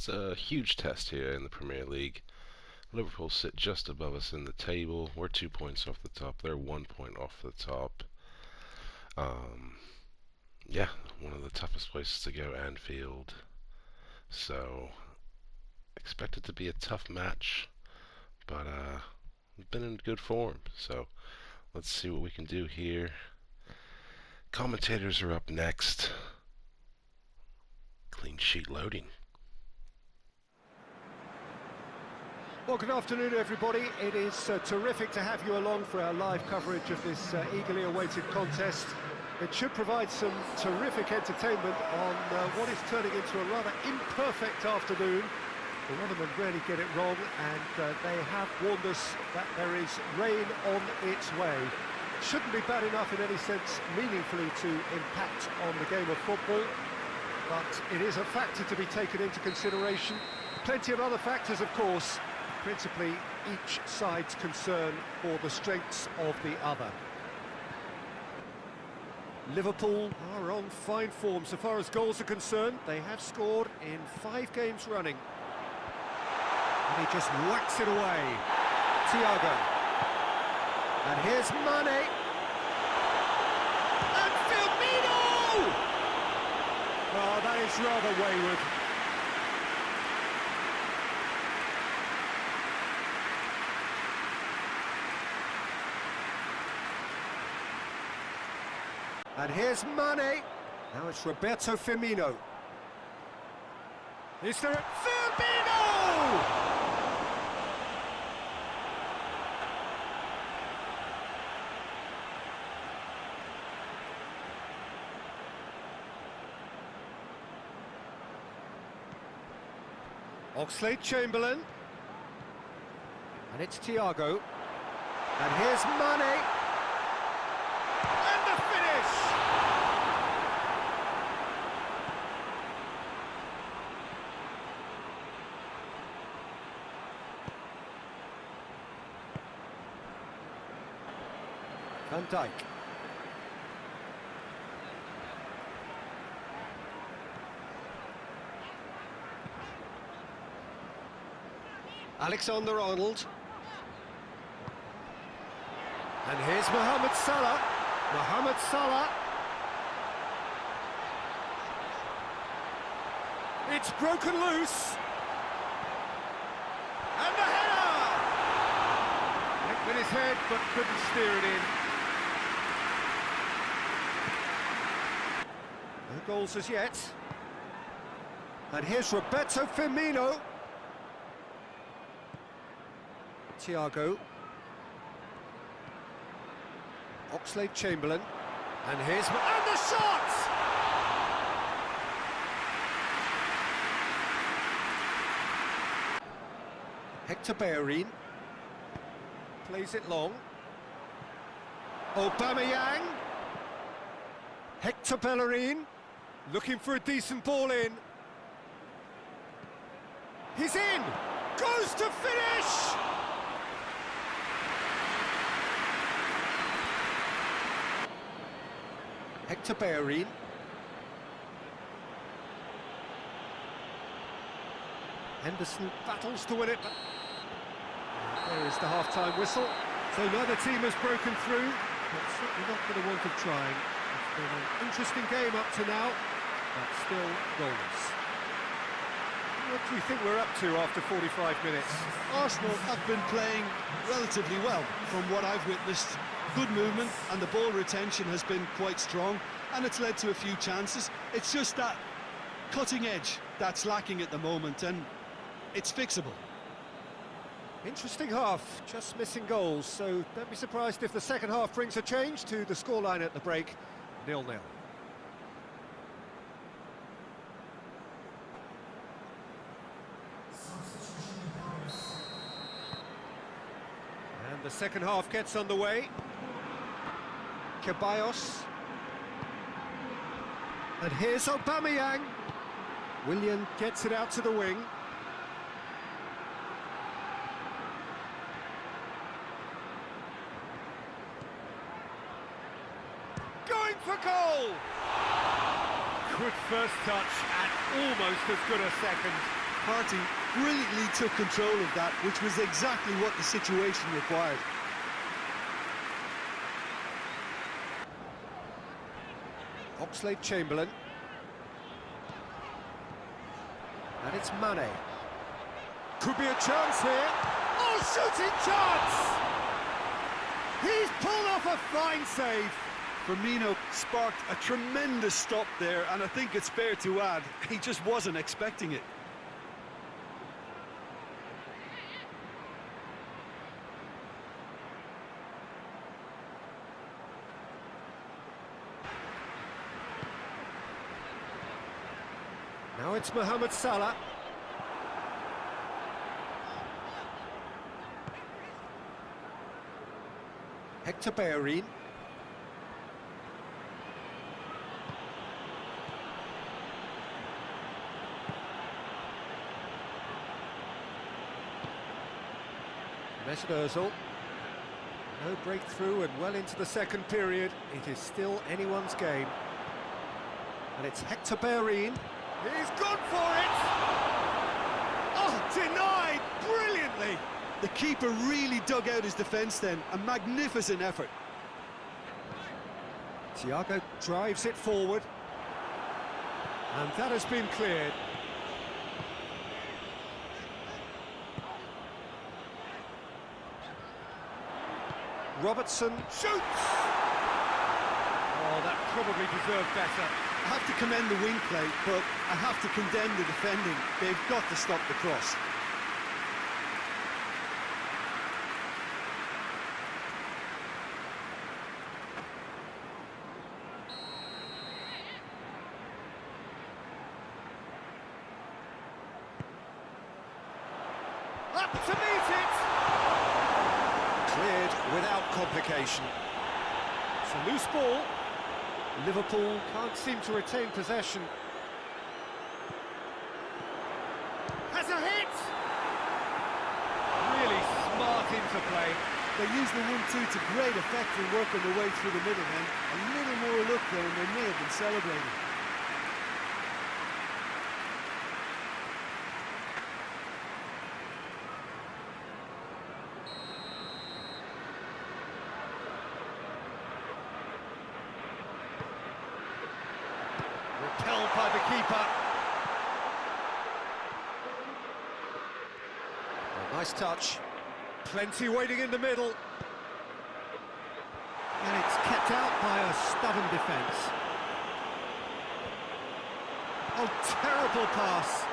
it's a huge test here in the Premier League. Liverpool sit just above us in the table. We're 2 points off the top. They're 1 point off the top. Yeah, one of the toughest places to go, Anfield. So, expect it to be a tough match, but we've been in good form. So, let's see what we can do here. Commentators are up next. Clean sheet loading. Well, good afternoon, everybody. It is terrific to have you along for our live coverage of this eagerly awaited contest. It should provide some terrific entertainment on what is turning into a rather imperfect afternoon. The weathermen rarely get it wrong, and they have warned us that there is rain on its way. It shouldn't be bad enough in any sense meaningfully to impact on the game of football, but it is a factor to be taken into consideration. Plenty of other factors, of course, principally each side's concern for the strengths of the other. Liverpool are on fine form so far as goals are concerned. They have scored in 5 games running. And he just whacks it away. Thiago. And here's Mane. And Firmino! Oh, that is rather wayward. And here's Mane. Now it's Roberto Firmino. Is there a... Firmino! Oxlade-Chamberlain. And it's Thiago. And here's Mane. And the finish! Van Dijk. Alexander-Arnold. And here's Mohamed Salah. Mohamed Salah. It's broken loose. And the header! Hit with his head, but couldn't steer it in. No goals as yet. And here's Roberto Firmino. Thiago. Oxlade-Chamberlain. And here's... And the shot! Hector Bellerin. Plays it long. Aubameyang. Hector Bellerin. Looking for a decent ball in. He's in! Goes to finish! Hector Bellerin. Henderson battles to win it, but there is the half-time whistle. So neither team has broken through, but certainly not for the want of trying. It's been an interesting game up to now, but still goals. What do you think we're up to after 45 minutes? Arsenal have been playing relatively well from what I've witnessed. Good movement and the ball retention has been quite strong, and it's led to a few chances. It's just that cutting edge that's lacking at the moment, and it's fixable. Interesting half, just missing goals, so don't be surprised if the second half brings a change to the scoreline at the break, 0-0. And the second half gets underway. Ceballos. And here's Aubameyang. Willian gets it out to the wing. Going for goal! Good first touch and almost as good a second. Partey brilliantly took control of that, which was exactly what the situation required. Oxlade-Chamberlain. And it's Mane. Could be a chance here. Oh, shooting chance! He's pulled off a fine save. Firmino sparked a tremendous stop there, and I think it's fair to add, he just wasn't expecting it. Now it's Mohamed Salah. Hector Bellerin. Mesut Ozil. No breakthrough and well into the second period. It is still anyone's game. And it's Hector Bellerin. He's gone for it! Oh, denied brilliantly! The keeper really dug out his defence then, a magnificent effort. Thiago drives it forward. And that has been cleared. Robertson shoots! Oh, that probably deserved better. I have to commend the wing play, but I have to condemn the defending. They've got to stop the cross. Up to meet it! Cleared without complication. It's a loose ball. Liverpool can't seem to retain possession. Has a hit! Really smart interplay. They used the 1-2 to great effect in working their way through the middle then. A little more luck there and they may have been celebrating. Repelled by the keeper. Oh, nice touch. Plenty waiting in the middle. And it's kept out by a stubborn defence. Oh, terrible pass.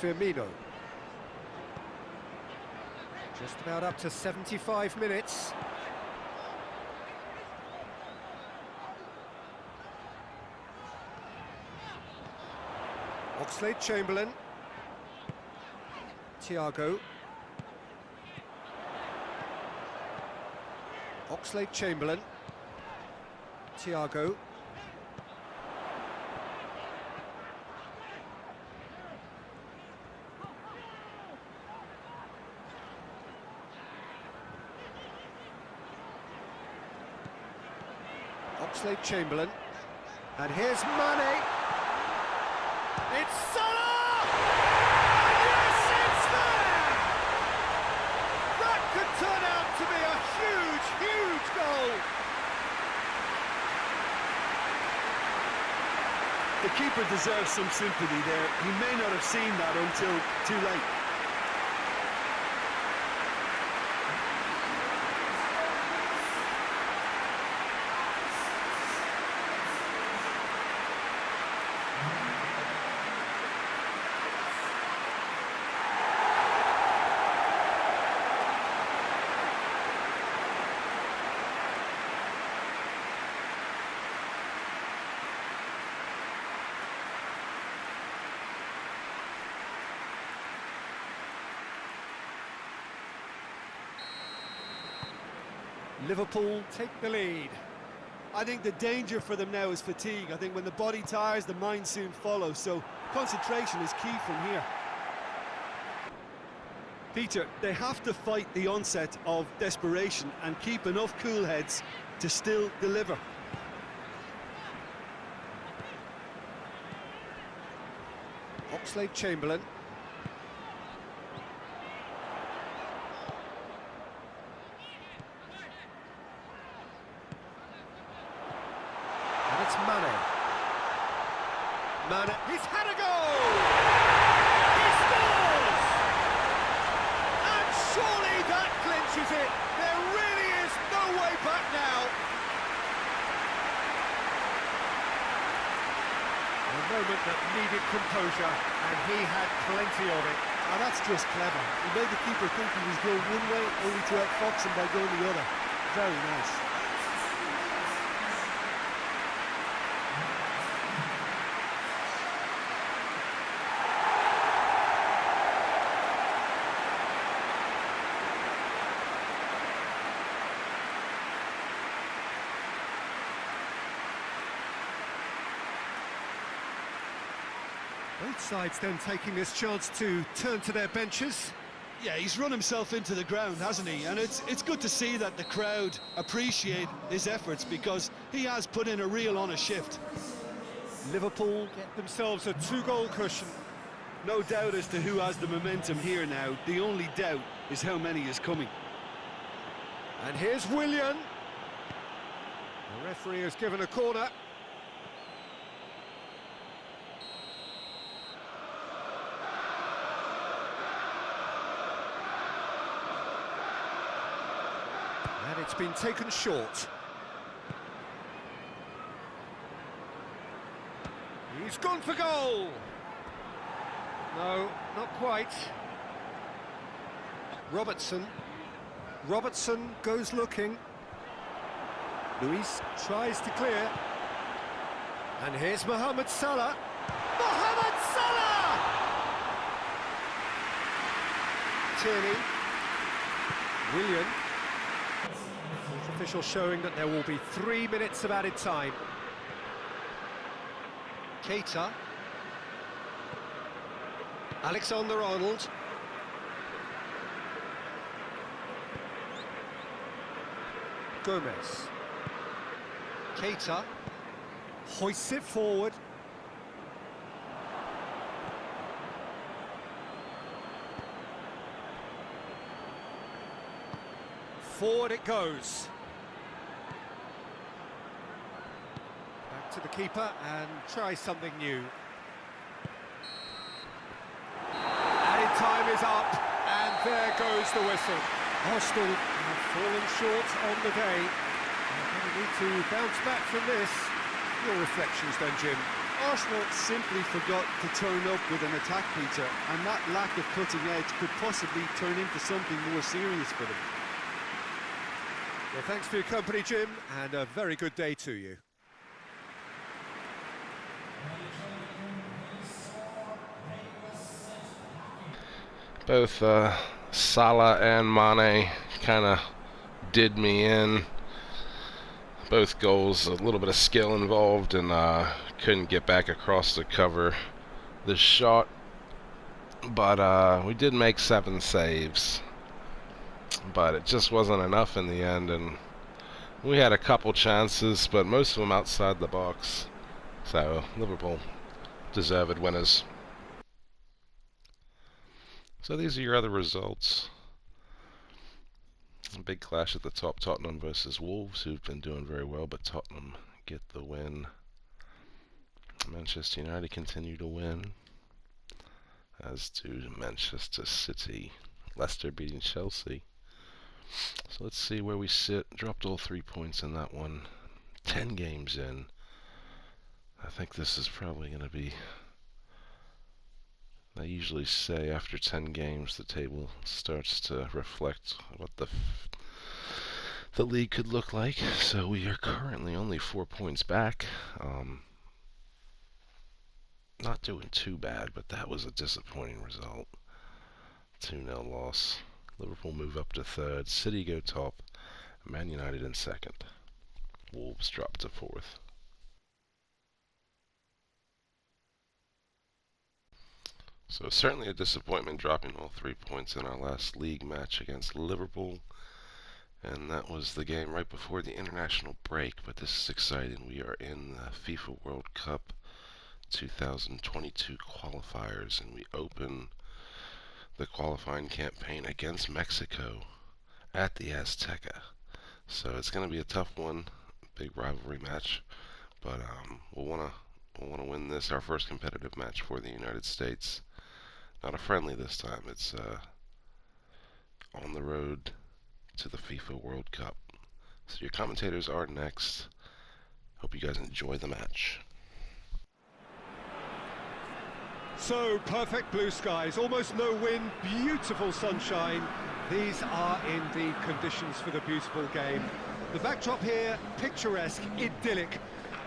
Firmino. Just about up to 75 minutes. Oxlade-Chamberlain. Thiago. Oxlade-Chamberlain. Thiago. Oxlade-Chamberlain. And here's Mane. It's Salah! And yes, it's there! That could turn out to be a huge, huge goal. The keeper deserves some sympathy there. He may not have seen that until too late. Liverpool take the lead. I think the danger for them now is fatigue. I think when the body tires, the mind soon follows. So concentration is key from here. Peter, they have to fight the onset of desperation and keep enough cool heads to still deliver. Oxlade-Chamberlain. And it's Mane. Mane, he's had a goal! He scores! And surely that clinches it. There really is no way back now. A moment that needed composure, and he had plenty of it. Now that's just clever. He made the keeper think he was going one way, only to outfox him by going the other. Very nice. Both sides then taking this chance to turn to their benches. Yeah, he's run himself into the ground, hasn't he? And it's good to see that the crowd appreciate his efforts, because he has put in a real honest shift. Liverpool get themselves a 2-goal cushion. No doubt as to who has the momentum here now. The only doubt is how many is coming. And here's Willian. The referee has given a corner. And it's been taken short. He's gone for goal! No, not quite. Robertson. Robertson goes looking. Luis tries to clear. And here's Mohamed Salah. Mohamed Salah! Tierney. Willian. Fourth official showing that there will be 3 minutes of added time. Keita. Alexander-Arnold. Gomez. Keita. Hoists it forward. Forward it goes. Back to the keeper and try something new. Added time is up, and there goes the whistle. Arsenal have fallen short on the day. They're going to need to bounce back from this. Your reflections then, Jim? Arsenal simply forgot to turn up with an attack, Peter, and that lack of cutting edge could possibly turn into something more serious for them. Well, thanks for your company, Jim, and a very good day to you. Both Salah and Mane kind of did me in. Both goals, a little bit of skill involved, and couldn't get back across to cover the shot. But we did make 7 saves. But it just wasn't enough in the end, and we had a couple chances, but most of them outside the box. So Liverpool, deserved winners. So these are your other results. A big clash at the top, Tottenham versus Wolves, who've been doing very well, but Tottenham get the win. Manchester United continue to win, as do Manchester City. Leicester beating Chelsea. So let's see where we sit. Dropped all 3 points in that one. 10 games in. I think this is probably going to be... I usually say after 10 games the table starts to reflect what the league could look like. So we are currently only 4 points back. Not doing too bad, but that was a disappointing result. 2-0 loss. Liverpool move up to 3rd. City go top. Man United in 2nd. Wolves drop to 4th. So certainly a disappointment dropping all 3 points in our last league match against Liverpool. And that was the game right before the international break. But this is exciting. We are in the FIFA World Cup 2022 qualifiers, and we open the qualifying campaign against Mexico at the Azteca. So it's going to be a tough one, big rivalry match. But we'll want to win this, our first competitive match for the United States. Not a friendly this time. It's on the road to the FIFA World Cup. So your commentators are next. Hope you guys enjoy the match. So, perfect blue skies, almost no wind, beautiful sunshine. These are in the conditions for the beautiful game. The backdrop here, picturesque, idyllic.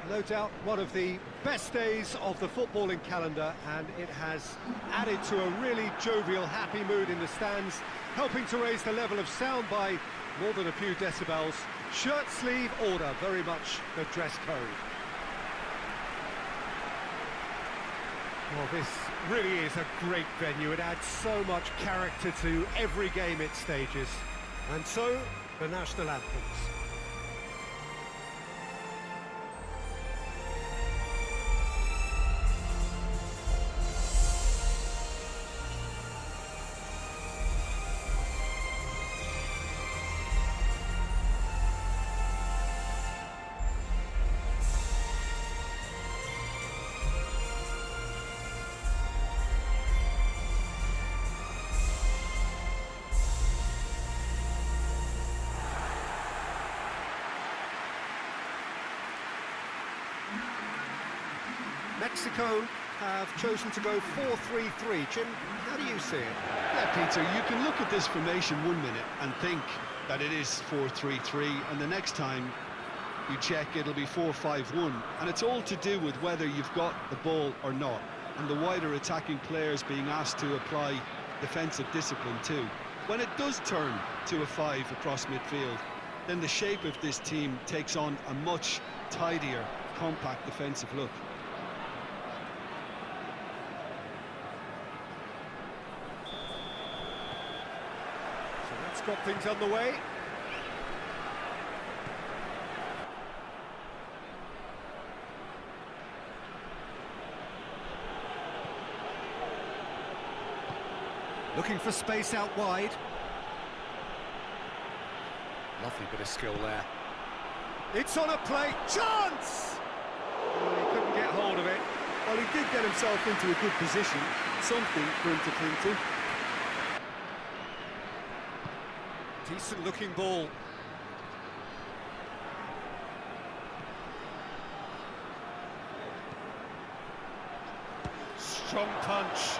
No doubt one of the best days of the footballing calendar, and it has added to a really jovial, happy mood in the stands, helping to raise the level of sound by more than a few decibels. Shirt sleeve order, very much the dress code. Well, this really is a great venue. It adds so much character to every game it stages. And so, the national anthems. Mexico have chosen to go 4-3-3. Jim, how do you see it? Yeah, Peter, you can look at this formation 1 minute and think that it is 4-3-3, and the next time you check it'll be 4-5-1, and it's all to do with whether you've got the ball or not, and the wider attacking players being asked to apply defensive discipline too. When it does turn to a 5 across midfield, then the shape of this team takes on a much tidier, compact defensive look. Got things underway. Looking for space out wide. Lovely bit of skill there. It's on a plate. Chance! Oh, he couldn't get hold of it. Well, he did get himself into a good position. Something for him to cling to. Decent looking ball. Strong punch.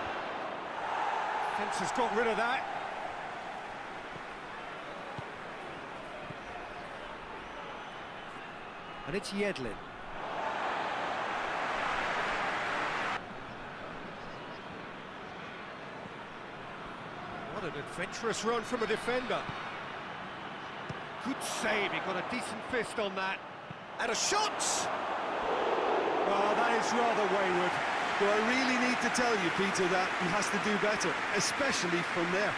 Fence has got rid of that. And it's Yedlin. What an adventurous run from a defender. Good save, he got a decent fist on that. And a shot! Well, that is rather wayward. Do I really need to tell you, Peter, that he has to do better, especially from there?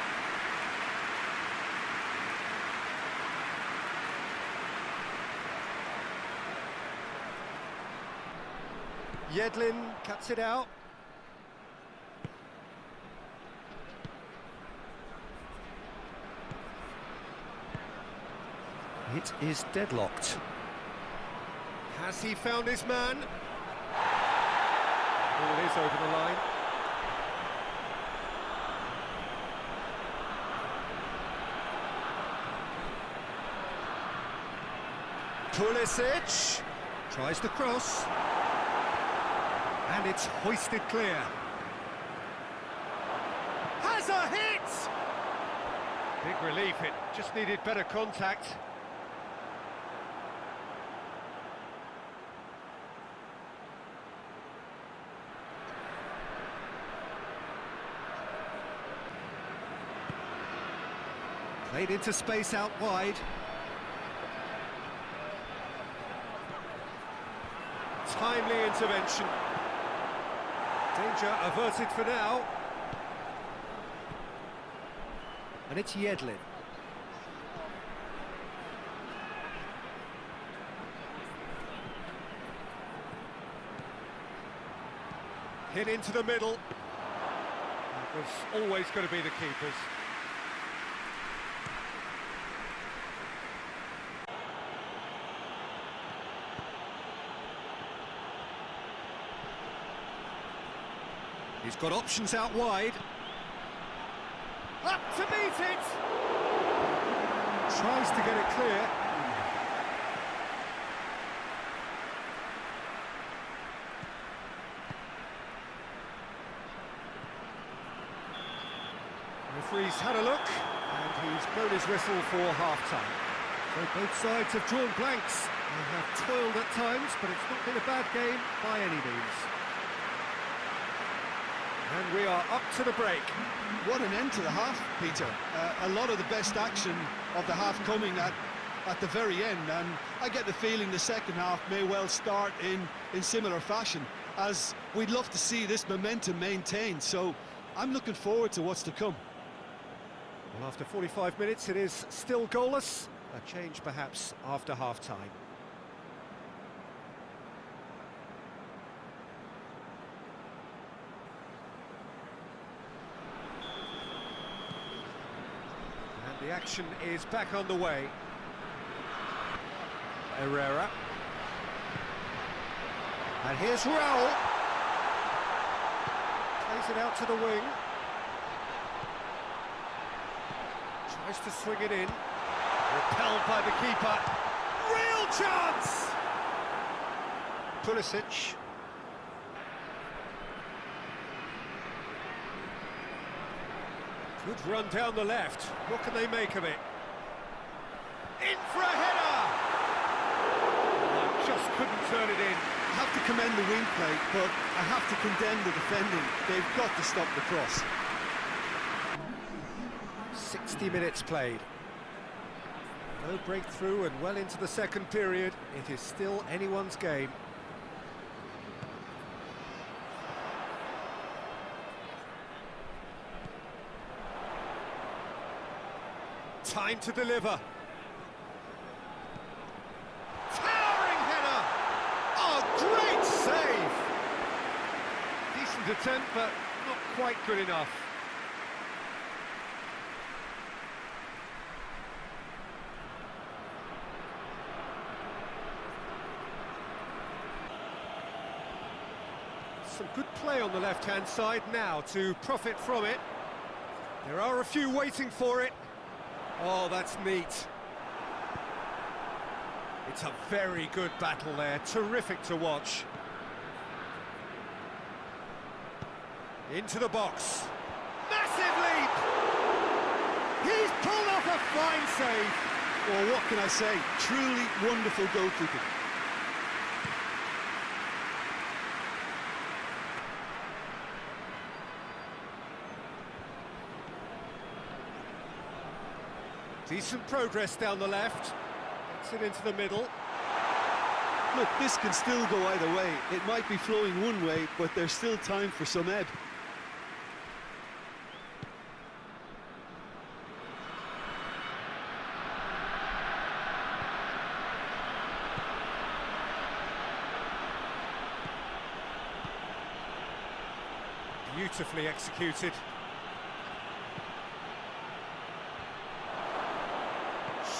Yedlin cuts it out. It is deadlocked. Has he found his man? Oh, it is over the line. Pulisic tries the cross. And it's hoisted clear. Has a hit! Big relief, it just needed better contact. Played into space out wide. Timely intervention. Danger averted for now. And it's Yedlin. Hit into the middle. That was always going to be the keeper's. He's got options out wide. Up to meet it! Tries to get it clear. Referee's had a look, and he's blown his whistle for half-time. So both sides have drawn blanks. They have toiled at times, but it's not been a bad game by any means. And we are up to the break. What an end to the half, Peter. A lot of the best action of the half coming at the very end, and I get the feeling the second half may well start in similar fashion, as we'd love to see this momentum maintained, so I'm looking forward to what's to come. Well, after 45 minutes, it is still goalless. A change, perhaps, after half-time. And the action is back on the way. Herrera. And here's Raul. Plays it out to the wing. Tries to swing it in. Repelled by the keeper. Real chance! Pulisic. Good run down the left. What can they make of it? In for a header! Oh, just couldn't turn it in. I have to commend the wing play, but I have to condemn the defending. They've got to stop the cross. 60 minutes played. No breakthrough and well into the second period. It is still anyone's game. Time to deliver. Towering header! Oh, great save! Decent attempt, but not quite good enough. Some good play on the left-hand side now to profit from it. There are a few waiting for it. Oh, that's neat. It's a very good battle there, terrific to watch. Into the box. Massive leap! He's pulled off a fine save. Well, what can I say? Truly wonderful goalkeeping. Decent progress down the left. Gets it into the middle. Look, this can still go either way. It might be flowing one way, but there's still time for some ebb. Beautifully executed.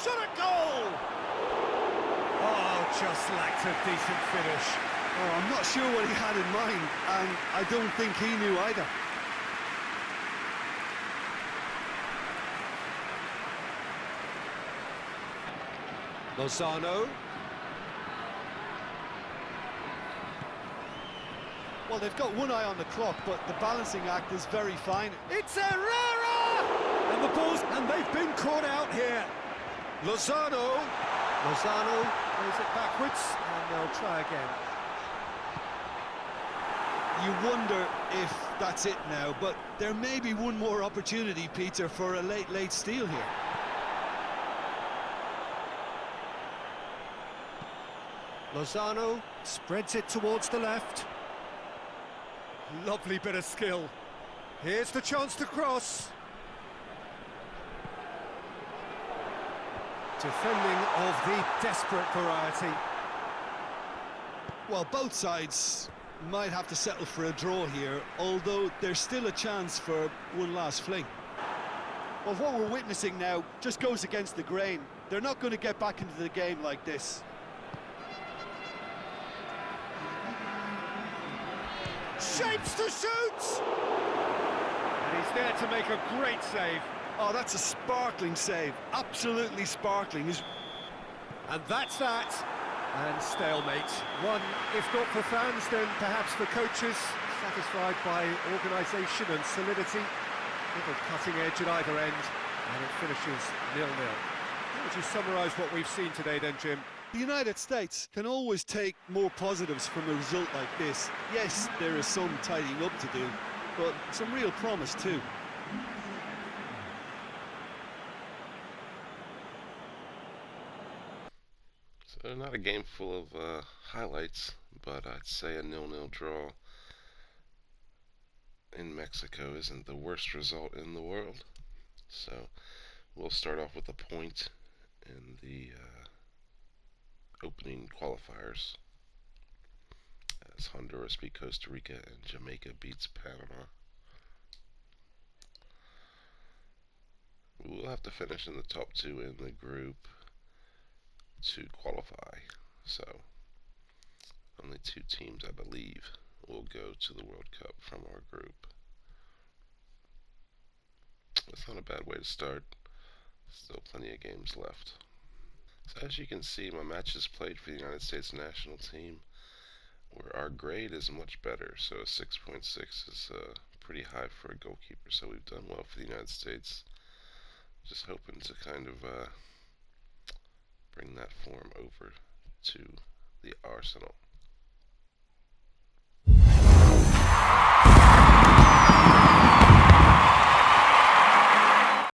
Shot a goal! Oh, just lacked a decent finish. Oh, I'm not sure what he had in mind, and I don't think he knew either. Lozano. Well, they've got one eye on the clock, but the balancing act is very fine. It's Herrera! And the ball's... and they've been caught out here. Lozano plays it backwards, and they'll try again. You wonder if that's it now, but there may be one more opportunity, Peter, for a late steal here. Lozano spreads it towards the left. Lovely bit of skill. Here's the chance to cross. Defending of the desperate variety. Well, both sides might have to settle for a draw here, although there's still a chance for one last fling. Well, what we're witnessing now just goes against the grain. They're not going to get back into the game like this. Shapes to shoot! And he's there to make a great save. Oh, that's a sparkling save. Absolutely sparkling. And that's that. And stalemate. One, if not for fans, then perhaps for coaches, satisfied by organisation and solidity. Little cutting edge at either end, and it finishes 0-0. How would you summarise what we've seen today then, Jim? The United States can always take more positives from a result like this. Yes, there is some tidying up to do, but some real promise too. So not a game full of highlights, but I'd say a 0-0 draw in Mexico isn't the worst result in the world. So we'll start off with a point in the opening qualifiers as Honduras beat Costa Rica and Jamaica beats Panama. We'll have to finish in the top two in the group to qualify. So only two teams, I believe, will go to the World Cup from our group. That's not a bad way to start. Still plenty of games left. So as you can see, my matches played for the United States national team, where our grade is much better. So a 6.6 is pretty high for a goalkeeper. So we've done well for the United States. Just hoping to kind of bring that form over to the Arsenal.